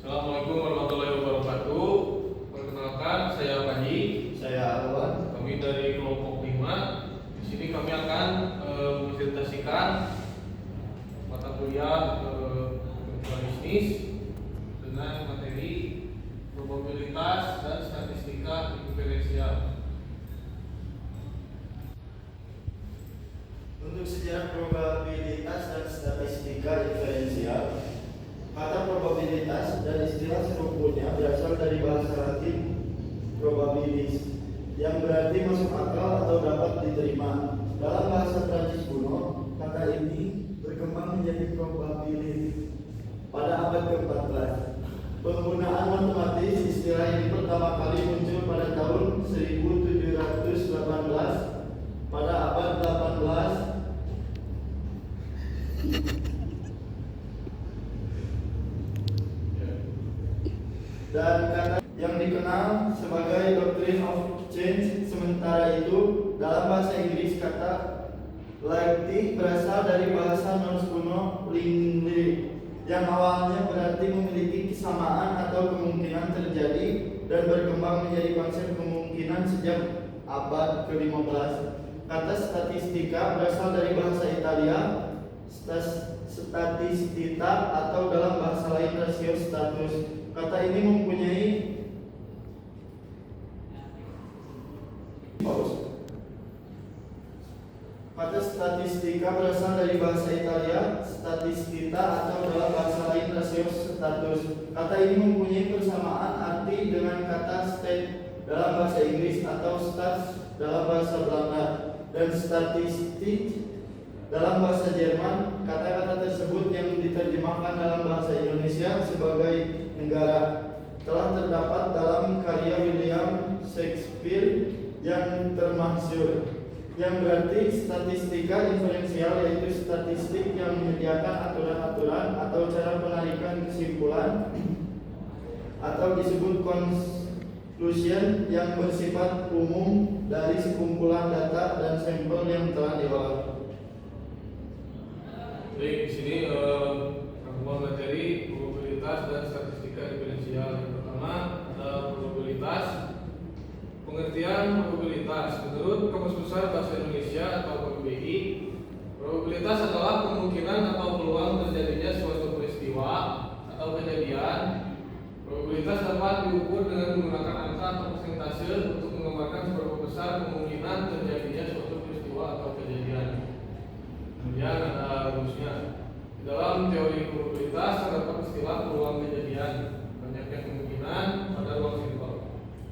Assalamualaikum warahmatullahi wabarakatuh. Perkenalkan, saya Panji. Saya Alwan. Kami dari kelompok 5. Di sini kami akan mempresentasikan mata kuliah bisnis dengan materi probabilitas dan statistika diferensial. Untuk sejarah probabilitas dan statistika diferensial, kata probabilitas dan istilah serupunya berasal dari bahasa Latin probabilis, yang berarti masuk akal atau dapat diterima. Dalam bahasa Prancis kuno, kata ini berkembang menjadi probability pada abad ke-14. Penggunaan matematis istilah ini pertama kali muncul pada tahun 1718 pada abad 18 dan kata yang dikenal sebagai doctrine of change. Sementara itu, dalam bahasa Inggris kata likely berasal dari bahasa Norse kuno lingley, yang awalnya berarti memiliki kesamaan atau kemungkinan terjadi, dan berkembang menjadi konsep kemungkinan sejak abad ke-15. Kata statistika berasal dari bahasa Italia statistita, atau dalam bahasa lain rasio status. Kata ini mempunyai Kata statistika berasal dari bahasa Italia statistita, atau dalam bahasa lain rasio status. Kata ini mempunyai persamaan arti dengan kata state dalam bahasa Inggris atau stats dalam bahasa Belanda, dan statistik dalam bahasa Jerman. Kata-kata tersebut yang diterjemahkan dalam bahasa Indonesia sebagai negara telah terdapat dalam karya William Shakespeare yang termasyhur, yang berarti statistika diferensial, yaitu statistik yang menyediakan aturan-aturan atau cara penarikan kesimpulan atau disebut conclusion yang bersifat umum dari sekumpulan data dan sampel yang telah diolah. Baik, di sini rangkuman materi probabilitas dan statistika diferensial. Yang pertama adalah probabilitas. Pengertian probabilitas menurut Kamus Besar Bahasa Indonesia atau KBBI, probabilitas adalah kemungkinan atau peluang terjadinya suatu peristiwa atau kejadian. Probabilitas dapat diukur dengan menggunakan angka atau persentase untuk menggambarkan seberapa besar kemungkinan terjadinya suatu peristiwa atau kejadian. Kemudian ada rumusnya. Dalam teori probabilitas terdapat istilah peluang kejadian, banyaknya kemungkinan pada ruang sampel.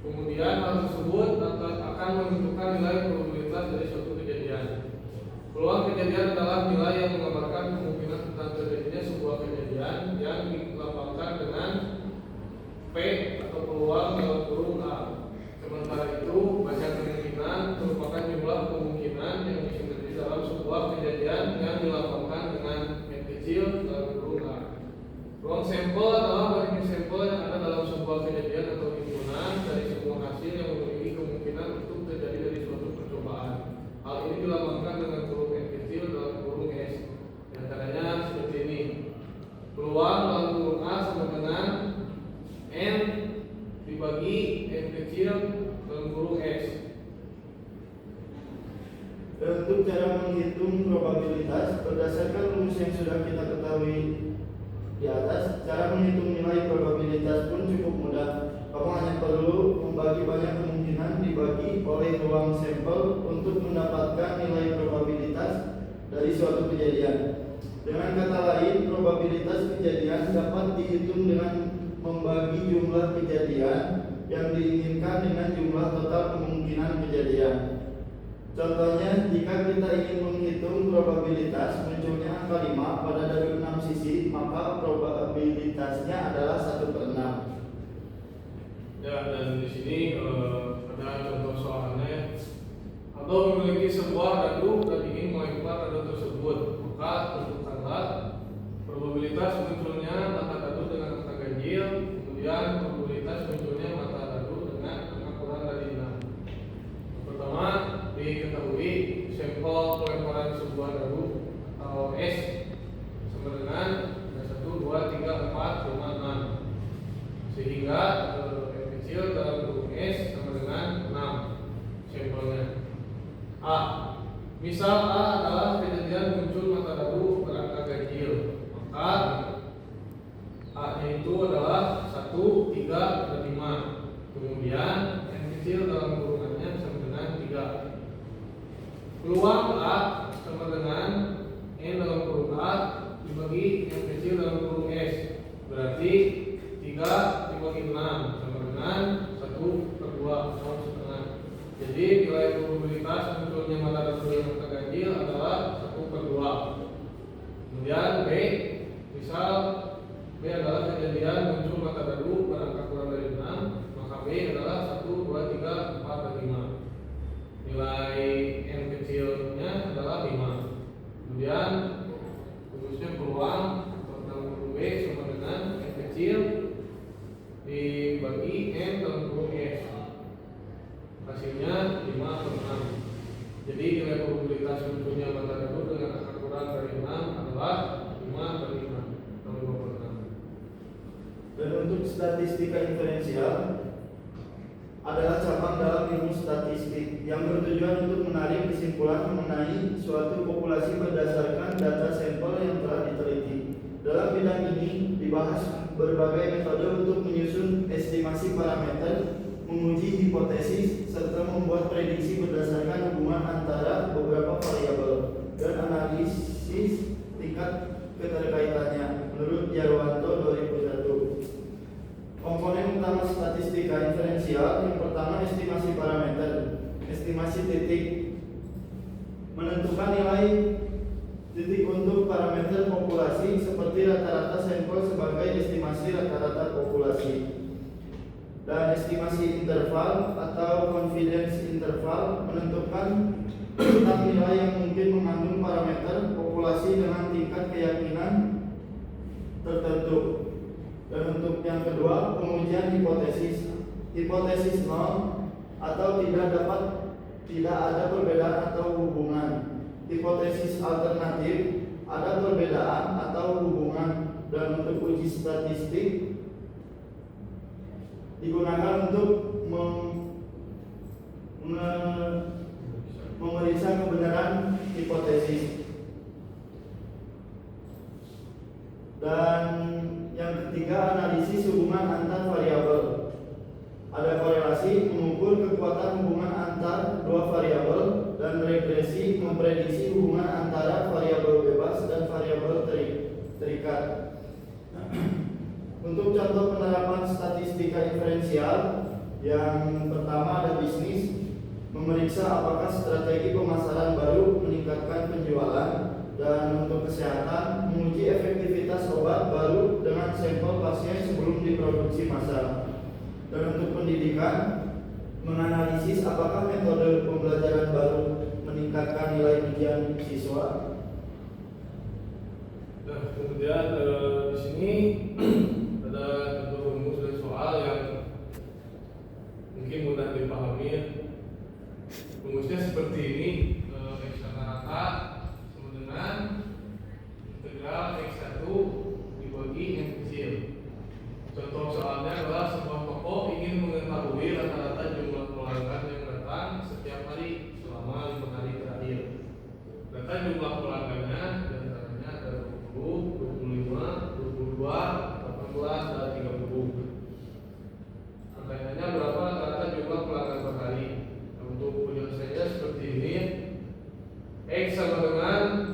Kemudian hal tersebut akan menentukan nilai probabilitas dari suatu kejadian. Peluang kejadian adalah nilai yang menggambarkan kemungkinan tentang terjadinya sebuah kejadian yang dilambangkan dengan P atau peluang dalam kurung A. Sementara itu, banyak kemungkinan merupakan jumlah kemungkinan yang bisa terjadi dalam sebuah kejadian yang dilambangkan dengan N kecil dalam kurung A. Ruang sampel adalah banyaknya sampel yang ada dalam sebuah kejadian atau himpunan dari semua hasil yang memiliki kemungkinan untuk terjadi dari suatu percobaan. Hal ini dilambangkan dengan kurung N kecil dalam kurung S. Di antaranya seperti ini. Peluang dalam kurung A sama dengan N dibagi N kecil dalam kurung S. Untuk cara menghitung probabilitas berdasarkan rumus yang sudah kita ketahui di atas, cara menghitung nilai probabilitas pun cukup mudah. Kamu hanya perlu membagi banyak kemungkinan dibagi oleh ruang sampel untuk mendapatkan nilai probabilitas dari suatu kejadian. Dengan kata lain, probabilitas kejadian dapat dihitung dengan membagi jumlah kejadian yang diinginkan dengan jumlah total kemungkinan kejadian. Contohnya, jika kita ingin menghitung probabilitas munculnya angka 5 pada dari 6 sisi, maka probabilitasnya adalah 1/6. Ya, dan di sini ada contoh soalnya. Atau memiliki sebuah dadu dan ingin melempar dadu tersebut, maka tentukanlah probabilitas munculnya mata dadu dengan angka ganjil, kemudian probabilitas munculnya mata dadu dengan angka kurang dari 6. Yang pertama, diketahui sampel pelemparan sebuah dadu atau S sama dengan 1, 2, 3, 4, 5, 6. kecil dalam kurung S. Berarti 3 dibagi 6 sama dengan 1/2 atau setengah. Jadi nilai probabilitas munculnya mata dadu yang mata ganjil adalah 1/2. Kemudian B, misal B adalah kejadian muncul mata dadu berangka kurang dari 6, maka B adalah 1, 2, 3, 4, dan 5. Nilai N kecilnya adalah 5. Kemudian rumusnya peluang dalam kurung B sama dengan N kecil dibagi N dalam kurung S. Hasilnya 5/6. Jadi nilai probabilitas munculnya mata dadu dengan angka kurang dari 6 adalah 5/5 atau 5/6. Dan untuk statistika inferensial adalah cabang dalam ilmu statistik yang bertujuan untuk menarik kesimpulan mengenai suatu populasi berdasarkan data sampel yang telah diteliti. Dalam bidang ini dibahas berbagai metode untuk menyusun estimasi parameter, menguji hipotesis, serta membuat prediksi berdasarkan hubungan antara beberapa variabel dan analisis tingkat keterkaitannya menurut Yarwanto 2001. Komponen utama statistika inferensial yang pertama estimasi parameter, estimasi titik, menentukan nilai titik untuk parameter populasi seperti rata-rata sampel sebagai estimasi rata-rata populasi, dan estimasi interval atau confidence interval menentukan tentang nilai yang mungkin mengandung parameter populasi dengan tingkat keyakinan tertentu. Dan untuk yang kedua, pengujian hipotesis. Hipotesis nol atau tidak ada perbedaan atau hubungan. Hipotesis alternatif, ada perbedaan atau hubungan. Dan untuk uji statistik digunakan untuk memeriksa kebenaran hipotesis. Dan yang ketiga, analisis hubungan antar variabel. Ada korelasi, mengukur kekuatan hubungan antar dua variabel, dan regresi, memprediksi hubungan antara variabel bebas dan variabel terikat. Untuk contoh penerapan statistika inferensial, yang pertama ada bisnis, memeriksa apakah strategi pemasaran baru meningkatkan penjualan. Dan untuk kesehatan, menguji efektivitas obat baru dengan sampel pasien sebelum diproduksi massal. Dan untuk pendidikan, menganalisis apakah metode pembelajaran baru meningkatkan nilai ujian siswa. Nah, kemudian di sini ada rumus dan soal yang mungkin mudah dipahami. Rumusnya seperti ini: X rata-rata sama dengan integral X1 dibagi N kecil. Contoh soalnya adalah sebuah toko ingin mengetahui rata-rata jumlah pelanggan yang datang setiap hari selama 5 hari terakhir. Data jumlah pelanggannya diantaranya ada 20, 25, 22, 18, dan 30. Pertanyaannya berapa rata-rata jumlah pelanggan per hari? Nah, untuk penyelesaiannya seperti ini. X sama dengan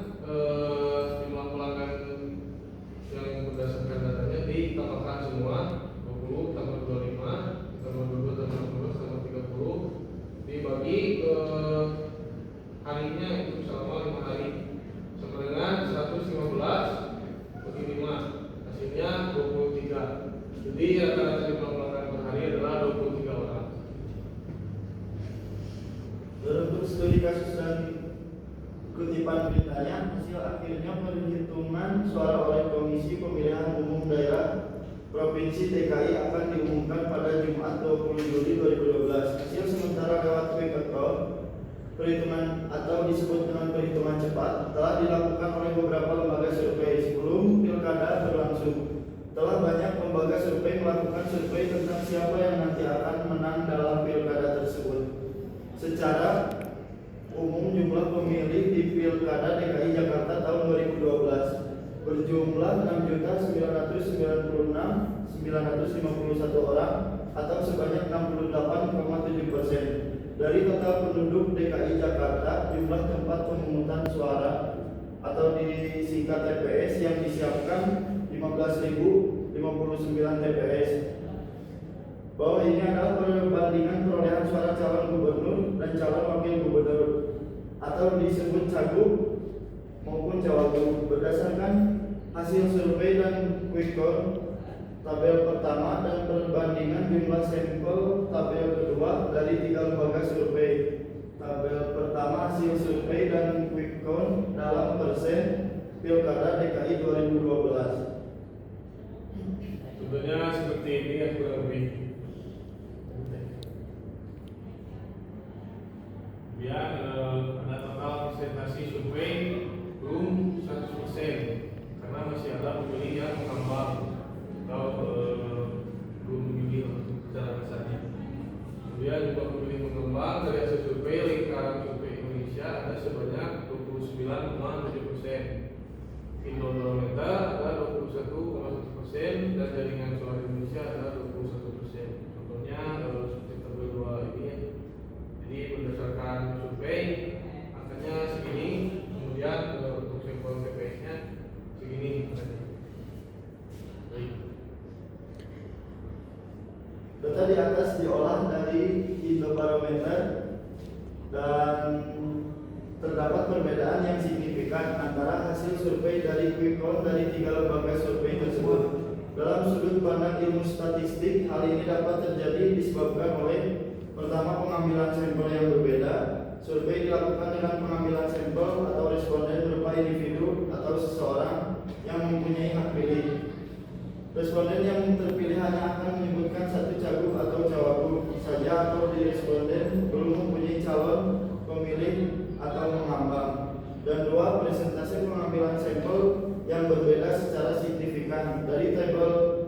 jumlah pelanggan yang berdasarkan datanya ditambahkan semua, 20 tambah 25 tambah 22 tambah 15 tambah 30 dibagi harinya itu selama 5 hari sama dengan 115 bagi 5, hasilnya 23. Jadi rata-rata jumlah pelanggan per hari adalah 23 orang. Dan untuk studi kasus dan kutipan beritanya, hasil akhirnya perhitungan suara oleh Komisi Pemilihan Umum Daerah Provinsi DKI akan diumumkan pada Jumat 20 Juli 2012. Hasil sementara lewat quick control, perhitungan atau disebut dengan perhitungan cepat, telah dilakukan oleh beberapa lembaga survei sebelum pilkada berlangsung. Telah banyak lembaga survei melakukan survei tentang siapa yang nanti akan menang dalam pilkada tersebut. Secara umum jumlah pemilih di Pilkada DKI Jakarta tahun 2012 berjumlah 6.996.951 orang atau sebanyak 68,7%. Dari total penduduk DKI Jakarta, jumlah tempat pemungutan suara atau disingkat TPS yang disiapkan di 15.059 TPS. Bahwa ini adalah perbandingan perolehan suara calon gubernur dan calon wakil gubernur atau disebut cagup maupun cawagup berdasarkan hasil survei dan quick count tabel pertama dan perbandingan jumlah sampel tabel kedua dari 3 lembaga survei. Tabel pertama hasil survei dan quick count dalam persen Pilkada DKI 2012. Sebenarnya seperti ini ya kurang lebih. Ya, ada total presentasi survei belum 100% karena masih ada pemilih yang mengambang atau belum memilih secara kasarnya. Kemudian juga pemilih mengembang dari hasil survei lingkaran survei Indonesia ada sebanyak 29,7%. Indobarometer ada 21,1% dan jaringan suara Indonesia ada 21%. Contohnya seperti tabel 2 ini ya. Jadi berdasarkan survei angkanya segini, kemudian untuk sampel TPS-nya segini angkanya. Baik. Data di atas diolah dari Indobarometer dan terdapat perbedaan yang signifikan antara hasil survei dari quick count dari 3 lembaga survei tersebut. Dalam sudut pandang ilmu statistik, hal ini dapat terjadi disebabkan oleh pertama, pengambilan sampel yang berbeda. Survei dilakukan dengan pengambilan sampel atau responden berupa individu atau seseorang yang mempunyai hak pilih. Responden yang terpilih hanya akan menyebutkan satu cagup atau cawagup saja atau di responden belum mempunyai calon pemilih atau mengambang. Dan 2, presentasi pengambilan sampel yang berbeda secara signifikan. Dari tabel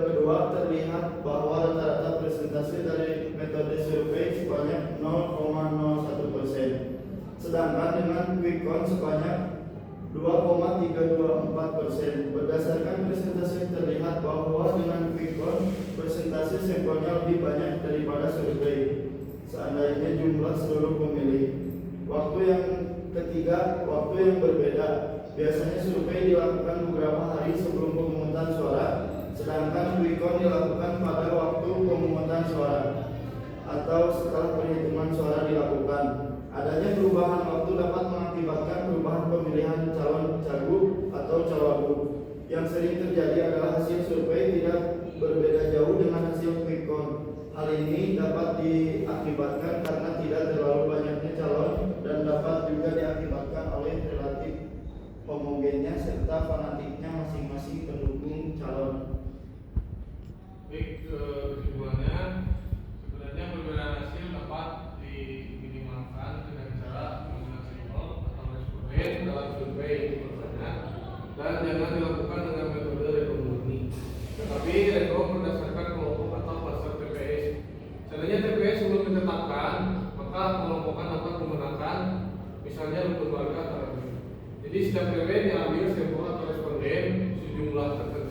kedua terlihat bahwa rata-rata presentasi dari metode survei sebanyak 0,01%, sedangkan dengan quick count sebanyak 2,324%. Berdasarkan presentasi terlihat bahwa dengan quick count presentasi sampelnya lebih banyak daripada survei seandainya jumlah seluruh pemilih. Waktu yang ketiga, waktu yang berbeda. Biasanya survei dilakukan beberapa hari sebelum pemungutan suara, sedangkan quick count dilakukan pada waktu pemungutan suara atau setelah perhitungan suara dilakukan. Adanya perubahan waktu dapat mengakibatkan perubahan pemilihan calon cagup atau cawagup. Yang sering terjadi adalah hasil survei tidak berbeda jauh dengan hasil quick count. Hal ini dapat diakibatkan karena tidak terlalu banyaknya calon dan dapat juga diakibatkan oleh relatif homogennya serta fanatiknya masing-masing pendukung calon. Baik, kesimpulannya sebenarnya perbedaan hasil dapat diminimalkan dengan cara menggunakan sampel atau responden dalam survei pertanyaan dan jangan dilakukan dengan metode random murni. Tetapi random berdasarkan kelompok atau kluster TPS. Seandainya TPS belum ditetapkan, maka pengelompokan dapat menggunakan misalnya rukun warga atau RW. Jadi setiap RW diambil sampel atau responden sejumlah tertentu